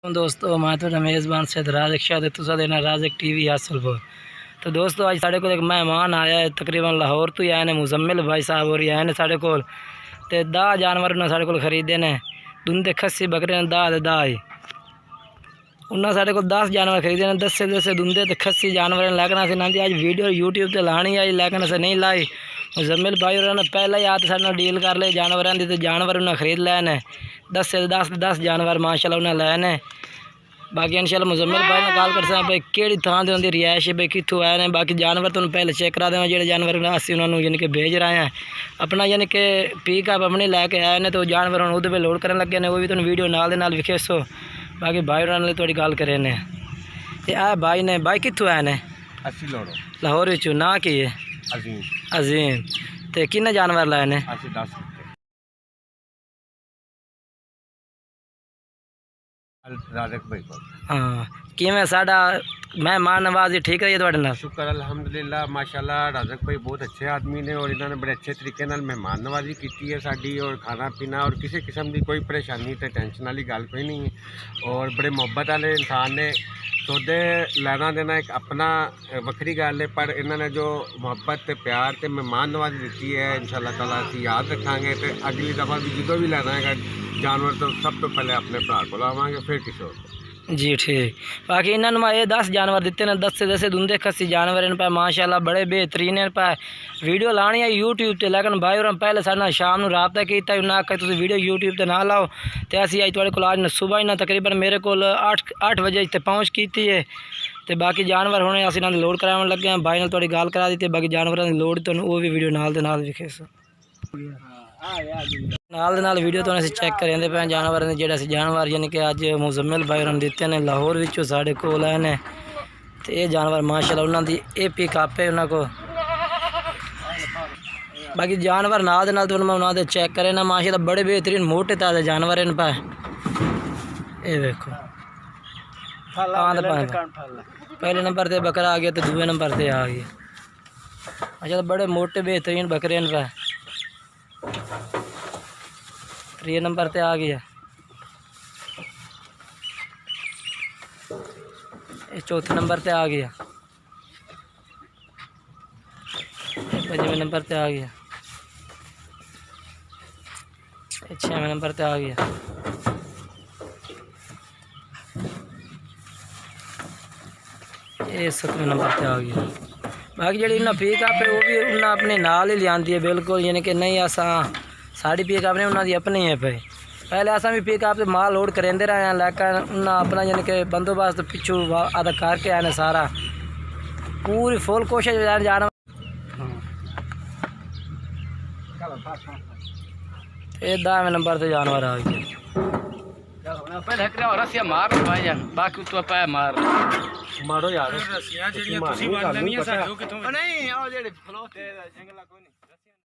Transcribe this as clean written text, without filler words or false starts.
दोस्तों मैं तो मेज़बान सैयद राज़िक शाह तुसा देना राज़िक टीवी हासिलपुर। तो दोस्तों अज साढ़े को एक मेहमान आया है तकरीबन लाहौर तो ही आए ने मुजम्मिल भाई साहब और आए ने साढ़े को 10 जानवर उन्हें साढ़े को खरीदे ने दुंदे खस्सी बकरे ने 10 ही उन्हें साढ़े को 10 जानवर खरीदे ने 10 से दुंदे तो खस्सी जानवर लेकिन अस इन्होंने अज वीडियो यूट्यूब पर लानी आई लेकिन अस नहीं लाई। मुजम्मिल भाई उन्होंने पहले ही आते साढ़े डील कर ले जानवरों की तो जानवर उन्हें खरीद लए ने 10 से 10 जानवर माशाल्लाह उन्हें लए ने। बाकी इंशाल्लाह मुजम्मिल भाई ने गल कर सकते भाई कि थां से उनकी रिहायश है भाई कितों आए हैं। बाकी जानवर तुम पहले चेक करा दें जो जानवर असी उन्होंने यानी कि भेज रहे हैं अपना यानी कि पिकअप अपने लैके आए हैं तो जानवर हम उहदे पे लोड करने लगे ने वो भी तुम वीडियो नाल दे नाल विखेसो। बाकी भाई उन्होंने थोड़ी गल करे ने आ भाई ने भाई कितों आए हैं लाहौर विचों ना की है अजीम तो किन्ने जानवर लाए ने राज़िक भाई को हाँ किवें साडा मेहमान नवाजी ठीक रही है तुहाडे नाल? शुक्र अल्हम्दुलिल्लाह माशाल्लाह राज़िक भाई बहुत अच्छे आदमी ने और इन्होंने बड़े अच्छे तरीके नाल मेहमान नवाजी की है साड़ी और खाना पीना और किसी किस्म की कोई परेशानी तो टेंशन वाली गल कोई नहीं है और बड़े मुहब्बत वाले इंसान ने। सौदे लेना देना एक अपना वक्री गल है पर इन्होंने जो मुहब्बत ते प्यार ते मेहमान नवाजी दी है इंशाल्लाह ताला असीं याद रखांगे तो अगली दफ़ा भी जो भी लेना है जानवर तो सब तो पहले अपने भरा को लावांगे फिर किसी और जी ठीक। बाकी इन्होंने मैं ये 10 जानवर दिते ने 10 से दुंदे खस्सी जानवर इन पे माशाल्लाह बड़े बेहतरीन इन पे वीडियो लानी है यूट्यूब पे लेकिन भाई और पहले साढ़े शाम को रबता किया उन्हें आखिया तुम वीडियो यूट्यूब पर ना लाओ तो असी अज तुहाडे कोल आज सुबह इन्हें तकरीबन मेरे को 8 बजे इतने पहुँच की है तो बाकी जानवर होने अस इन्होंने लोड कराने लगे हैं। भाई ने थोड़ी गल करा दी बाकी जानवरों की लोड तो वो भी वीडियो नाल दे नाल विखेसो नाल दे नाल वीडियो तो असीं चेक करेंदे पे जानवर ने जेह्ड़े जानवर यानी कि अज मुजम्मिल भाई होरें दित्ते ने लाहौर विचों साढ़े कोल आए ने ते ये जानवर माशाल्लाह उन्हां दी ए पिकअप है उन्हां को। बाकी जानवर नाल दे नाल तुहानूं मैं उन्हां दे चेक करे ना माशाल्लाह बड़े बेहतरीन मोटे ताजे जानवर इन पे ये देखो पहले नंबर ते बकरा आ गया तो दूसरे नंबर ते आ गया माशाल्लाह बड़े मोटे बेहतरीन बकरे इन पे 3 नंबर पे आ गया ये 4थे नंबर पे आ गया 5वें नंबर पे आ गया ये 6वें नंबर पे आ गया ये 7वें नंबर पे आ गया। बाकी जी इन्हें पिकअप है वो भी उन्हें अपने नाल ही लियांदी है बिल्कुल यानी कि नहीं असा साड़ी पिकअप ने उन्होंने अपनी है पे पहले असा भी पिकअप से माल लोड करेंदे रहे हैं लेकिन उन्हें अपना यानी कि बंदोबस्त पिछू आधा करके आए सारा पूरी फुल कोशिश जाना। ये 10वें नंबर से जानवर आ गया पहले रस्सियां मार भाई जान बाकी तो पै मार मारो यार रस्सियां जेड़ियां तुसी मारनियां साडो किथों नहीं ओ जेड़े फ्लो ते जंगला कोई नहीं।